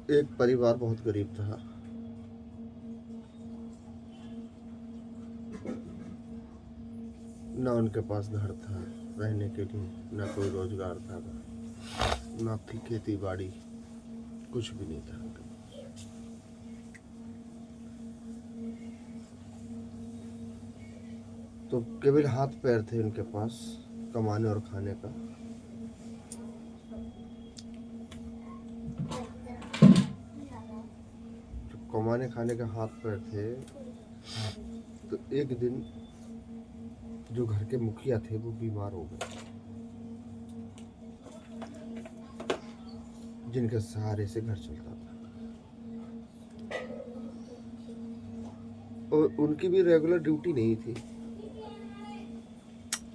एक परिवार बहुत गरीब था। ना उनके पास घर था रहने के लिए, ना कोई रोजगार था, ना थी खेती बाड़ी, कुछ भी नहीं था उनके पास। तो केवल हाथ पैर थे उनके पास कमाने और खाने का। जब कमाने खाने का हाथ पैर थे तो एक दिन जो घर के मुखिया थे वो बीमार हो गए, जिनके सहारे से घर चलता था। और उनकी भी रेगुलर ड्यूटी नहीं थी,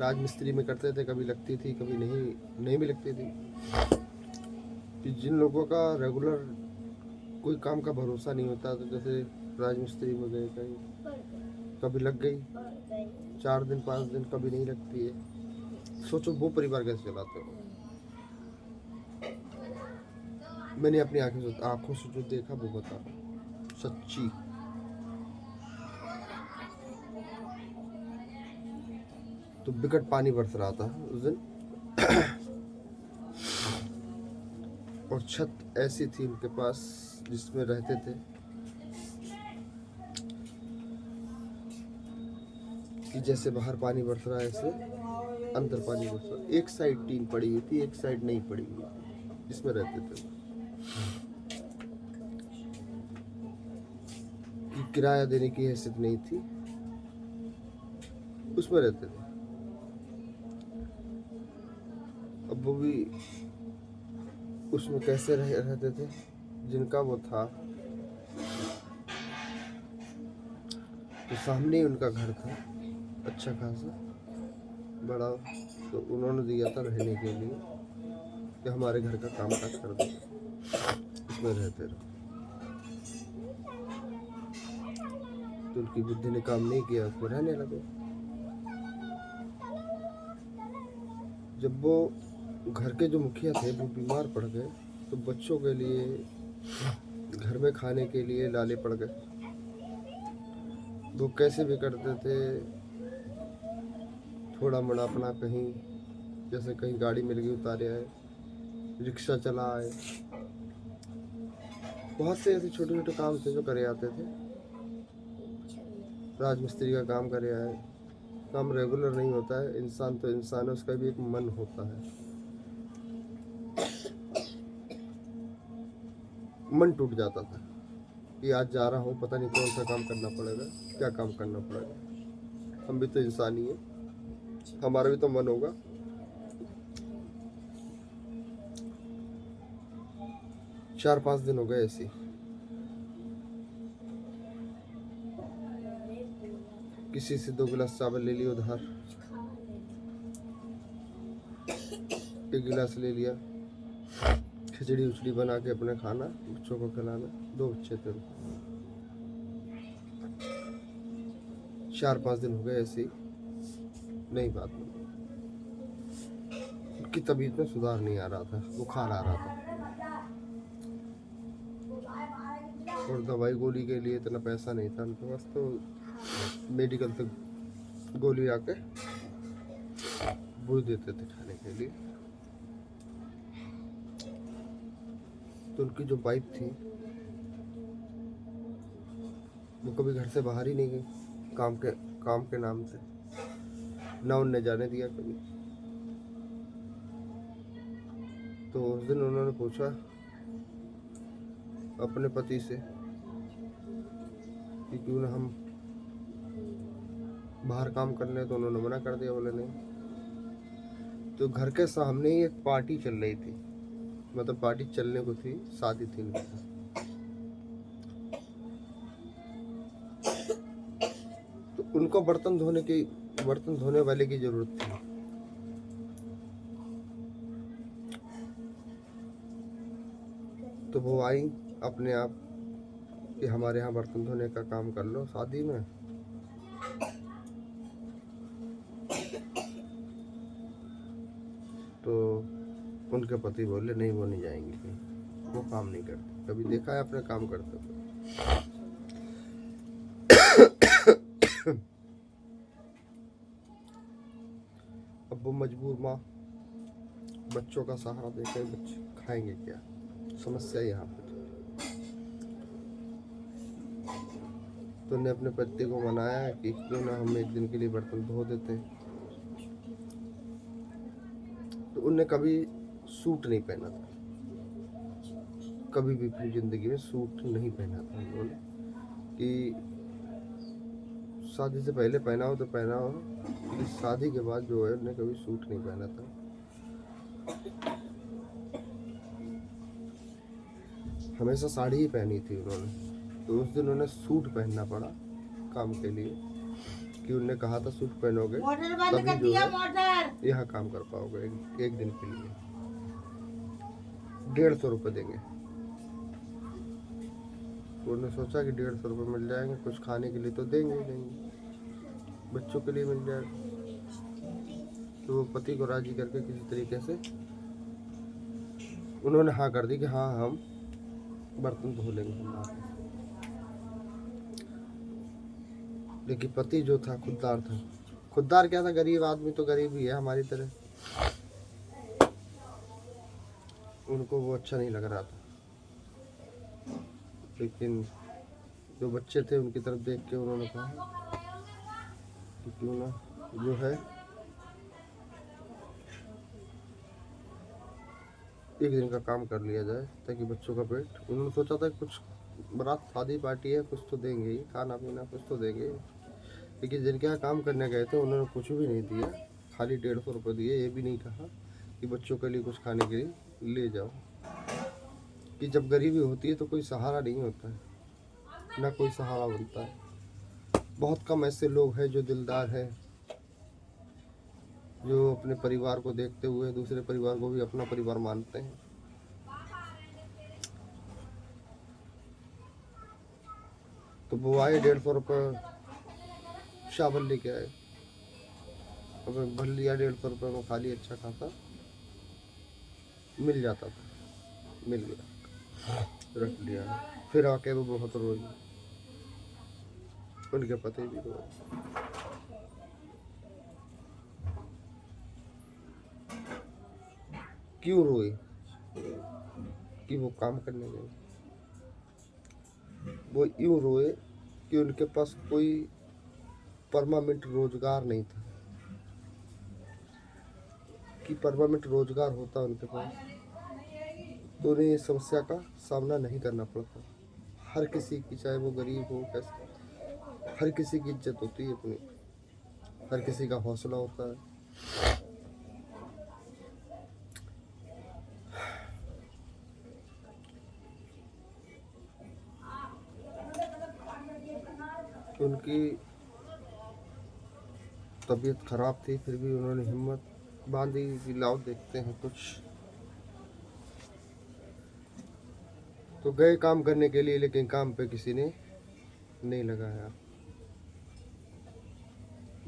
राजमिस्त्री में करते थे, कभी लगती थी कभी नहीं भी लगती थी। कि जिन लोगों का रेगुलर कोई काम का भरोसा नहीं होता, तो जैसे राजमिस्त्री में गए, कभी लग गई 4 दिन 5 दिन, कभी नहीं लगती है। सोचो वो परिवार कैसे चलाते हो। मैंने अपनी आंखों से जो देखा वो बता रहा हूं, सच्ची। तो बिकट पानी बरस रहा था उस दिन, और छत ऐसी थी उनके पास जिसमें रहते थे कि जैसे बाहर पानी बरस रहा है ऐसे अंदर पानी बरस रहा है। एक साइड टीन पड़ी हुई थी, एक साइड नहीं पड़ी हुई थी, जिसमें रहते थे। कि किराया देने की हैसियत नहीं थी, उसमें रहते थे। अब वो भी उसमें कैसे रहते थे, जिनका वो था। तो सामने ही उनका घर था, अच्छा खासा बड़ा। तो उन्होंने दिया था रहने के लिए कि हमारे घर का काम काज कर दो, इसमें रहते रहो। तो उनकी बुद्धि ने काम नहीं किया, उसमें रहने लगे। जब वो घर के जो मुखिया थे वो बीमार पड़ गए, तो बच्चों के लिए घर में खाने के लिए लाले पड़ गए। वो कैसे भी करते थे, थोड़ा मोड़ा अपना कहीं, जैसे कहीं गाड़ी मिल गई उतारे आए, रिक्शा चला आए। बहुत से ऐसे छोटे छोटे काम थे जो करे आते थे। राजमिस्त्री का काम करे आए। काम रेगुलर नहीं होता है, इंसान तो इंसान है, उसका भी एक मन होता है। मन टूट जाता था कि आज जा रहा हूँ, पता नहीं कौन सा काम करना पड़ेगा, क्या काम करना पड़ेगा। हम भी तो इंसान ही है, हमारा भी तो मन होगा। 4-5 दिन हो गए ऐसे, किसी से 2 गिलास चावल ले लिया उधार, 1 गिलास ले लिया, खिचड़ी उचड़ी बना के अपने खाना, बच्चों को खिलाना। 2 बच्चे थे। 4-5 दिन हो गए ऐसे ही, नई बात बनी। उनकी तबीयत में सुधार नहीं आ रहा था, बुखार आ रहा था, और दवाई गोली के लिए इतना पैसा नहीं था उनके पास। तो मेडिकल तक गोली आके वो देते थे खाने के लिए। तो उनकी जो वाइफ थी वो कभी घर से बाहर ही नहीं गई, काम के नाम से, ना उनने जाने दिया कभी। तो उस दिन उन्होंने पूछा अपने पति से कि क्यों ना हम बाहर काम कर लें, तो उन्होंने मना कर दिया, बोले नहीं। तो घर के सामने ही एक पार्टी चल रही थी, मतलब पार्टी चलने को थी, शादी थी उनकी। तो उनको बर्तन धोने वाले की जरूरत थी। तो वो आई अपने आप कि हमारे यहाँ बर्तन धोने का काम कर लो शादी में। तो उनके पति बोले नहीं, वो नहीं जाएंगे कहीं। वो काम नहीं करते। कभी देखा है अपने काम करते हुए? अब वो मजबूर माँ बच्चों का सहारा देकर बच्चे खाएंगे क्या? समस्या यहाँ पर। तो उन्हें अपने पति को मनाया कि क्यों ना हम एक दिन के लिए बर्तन धो देते। तो उन्हें कभी सूट नहीं पहना था, कभी भी अपनी जिंदगी में सूट नहीं पहना था उन्होंने। कि शादी से पहले पहना हो तो पहना हो, लेकिन शादी के बाद जो है उन्हें कभी सूट नहीं पहना था। हमेशा साड़ी ही पहनी थी उन्होंने। तो उस दिन उन्हें सूट पहनना पड़ा काम के लिए, कि उन्होंने कहा था सूट पहनोगे तभी जो है यहाँ काम कर पाओगे। एक दिन के लिए 150 रुपये देंगे। तो उन्होंने सोचा कि 150 रुपये मिल जाएंगे, कुछ खाने के लिए तो देंगे ही देंगे, बच्चों के लिए मिल जाएगा। तो वो पति को राजी करके किसी तरीके से उन्होंने हाँ कर दी कि हाँ हम बर्तन धो लेंगे हम। लेकिन पति जो था खुददार था। खुददार क्या था? गरीब आदमी तो गरीब ही है हमारी तरह। उनको वो अच्छा नहीं लग रहा था। लेकिन जो बच्चे थे उनकी तरफ देख के उन्होंने कहा कि क्यों ना जो है एक दिन का काम कर लिया जाए ताकि बच्चों का पेट। उन्होंने सोचा था कुछ बारात शादी पार्टी है, कुछ तो देंगे ही, खाना पीना कुछ तो देंगे। लेकिन जिनके यहाँ काम करने गए थे उन्होंने कुछ भी नहीं दिया, खाली 150 रुपये दिए। ये भी नहीं कहा कि बच्चों के लिए कुछ खाने के लिए ले जाओ। कि जब गरीबी होती है तो कोई सहारा नहीं होता है, ना कोई सहारा बनता है। बहुत कम ऐसे लोग हैं जो दिलदार हैं, जो अपने परिवार को देखते हुए दूसरे परिवार को भी अपना परिवार मानते हैं। तो वो आए 150 रुपये चावल लेके आए। अब भर लिया 150 रुपये में, खाली अच्छा खासा मिल जाता था, मिल गया, रख लिया। फिर आके वो बहुत रोई, उनके पति भी रोए। क्यों रोए? कि वो काम करने गए। वो यूं रोए कि उनके पास कोई परमानेंट रोजगार नहीं था। कि परमानेंट रोजगार होता उनके पास तो उन्हें इस समस्या का सामना नहीं करना पड़ता। हर किसी की, चाहे वो गरीब हो कैसे, हर किसी की इज्जत होती है अपनी, हर किसी का हौसला होता है। उनकी तबीयत खराब थी, फिर भी उन्होंने हिम्मत बांधी कि लाओ देखते हैं कुछ। तो गए काम करने के लिए, लेकिन काम पे किसी ने नहीं लगाया।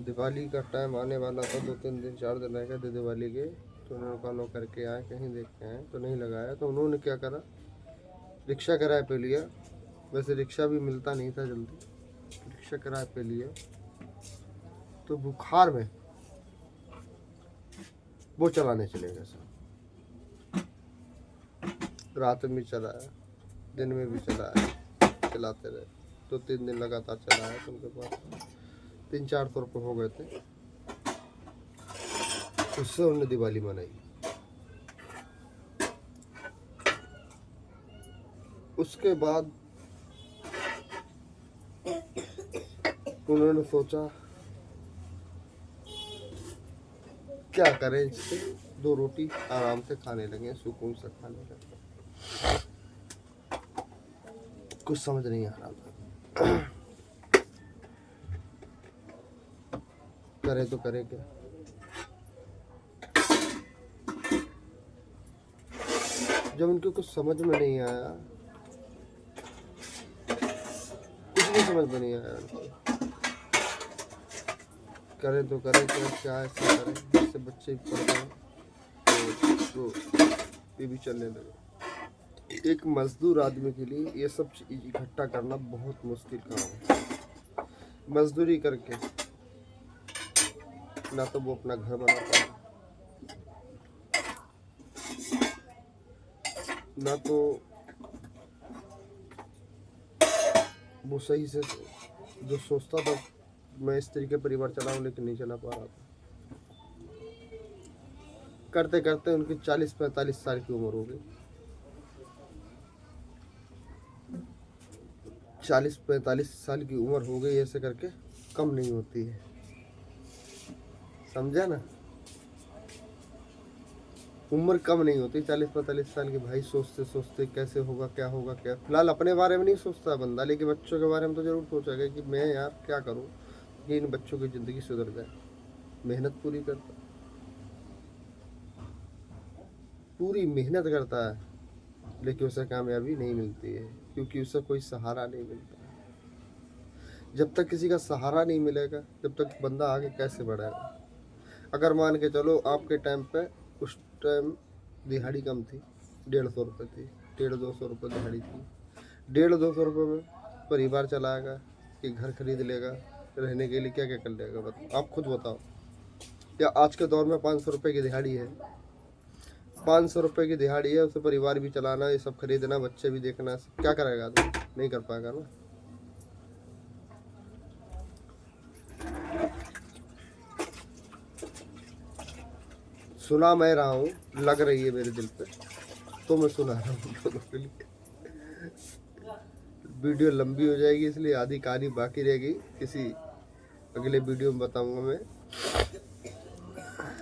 दिवाली का टाइम आने वाला था, 2-3 दिन 4 दिन रह गए थे दिवाली के। तो उन्होंने कहा लो करके आए, कहीं देख के आए, तो नहीं लगाया। तो उन्होंने क्या करा, रिक्शा किराए पे लिया। वैसे रिक्शा भी मिलता नहीं था जल्दी, रिक्शा किराए पे लिया। तो बुखार में वो चलाने चले गए सर। रात में भी चलाया, दिन में भी चलाया, चलाते रहे। 2-3 दिन लगातार चलाया। तो उनके पास 300-400 रुपये हो गए थे। उससे उन्होंने दिवाली मनाई। उसके बाद उन्होंने सोचा क्या करें इससे, 2 रोटी आराम से खाने लगे, सुकून से खाने लगे। कुछ समझ नहीं आ रहा था करे तो करे क्या। जब उनको कुछ समझ में नहीं आया, कुछ भी समझ में नहीं आया उनको, करे तो करे क्या ऐसा करें जिससे बच्चे पढ़ गए तो ये भी चलने लगे। एक मजदूर आदमी के लिए ये सब चीज इकट्ठा करना बहुत मुश्किल काम है। मजदूरी करके ना तो वो अपना घर बनाता है, ना तो वो सही से जो सोचता था मैं इस तरीके परिवार चलाऊं, लेकिन नहीं चला पा रहा था। करते करते उनकी 40-45 साल की उम्र हो गई। 40-45 साल की उम्र हो गई, ऐसे करके कम नहीं होती है, समझा ना। उम्र कम नहीं होती 40-45 साल की। भाई सोचते सोचते कैसे होगा क्या होगा क्या, फिलहाल अपने बारे में नहीं सोचता बंदा, लेकिन बच्चों के बारे में तो जरूर सोचेगा कि मैं यार क्या करूं कि इन बच्चों की ज़िंदगी सुधर जाए। मेहनत पूरी करता, पूरी मेहनत करता है, लेकिन उसे कामयाबी नहीं मिलती है, क्योंकि उसे कोई सहारा नहीं मिलता। जब तक किसी का सहारा नहीं मिलेगा, जब तक बंदा आगे कैसे बढ़ेगा। अगर मान के चलो आपके टाइम पे, उस टाइम दिहाड़ी कम थी, 150 रुपये थी, 150-200 रुपये दिहाड़ी थी। 150-200 रुपये में परिवार चलाएगा कि घर खरीद लेगा, रहने के लिए क्या क्या कर लेगा, बताओ आप खुद बताओ। या आज के दौर में 500 रुपये की दिहाड़ी है, 500 रुपये की दिहाड़ी है, उसे परिवार भी चलाना, ये सब खरीदना, बच्चे भी देखना, क्या करेगा आदमी, नहीं कर पाएगा ना। सुना मैं रहा हूँ, लग रही है मेरे दिल पे, तो मैं सुना रहा हूँ दोनों के लिए। वीडियो लंबी हो जाएगी, इसलिए आधी कहानी बाकी रहेगी, किसी अगले वीडियो में बताऊंगा मैं।